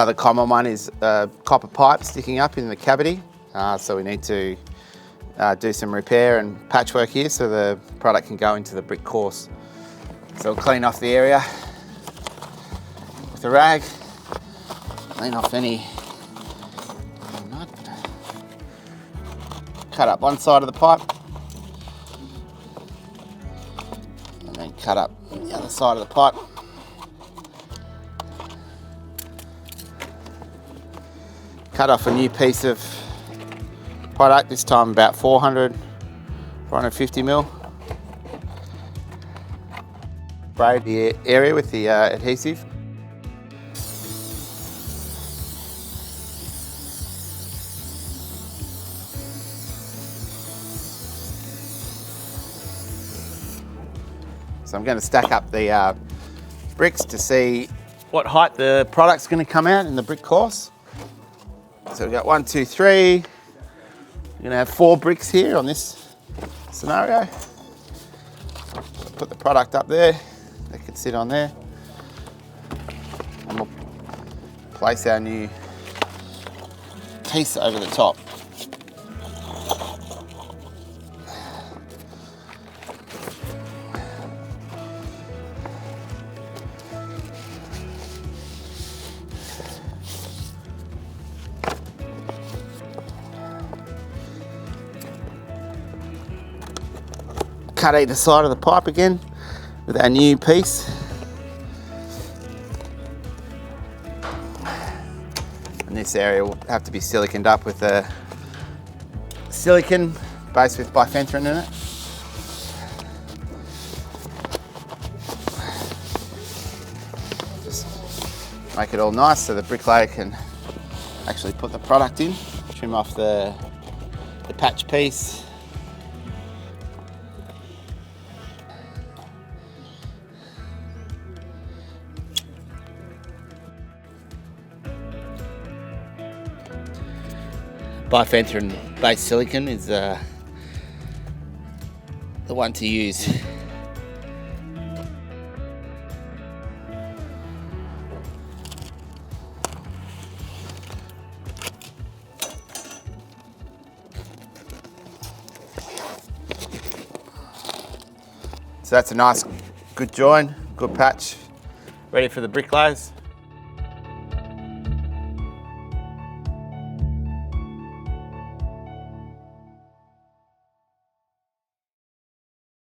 Another common one is copper pipe sticking up in the cavity. So we need to do some repair and patchwork here so the product can go into the brick course. So we'll clean off the area with a rag, clean off any mud. Cut up one side of the pipe and then cut up the other side of the pipe. Cut off a new piece of product, this time about 450 mil. Spray the area with the adhesive. So I'm going to stack up the bricks to see what height the product's going to come out in the brick course. So we've got 1, 2, 3. We're going to have 4 bricks here on this scenario. Put the product up there. They can sit on there. And we'll place our new piece over the top. Cut either side of the pipe again with our new piece. And this area will have to be siliconed up with a silicon base with bifenthrin in it. Just make it all nice so the bricklayer can actually put the product in. Trim off the patch piece. Bifenthrin based silicon is the one to use. So that's a nice, good join, good patch, ready for the bricklayers.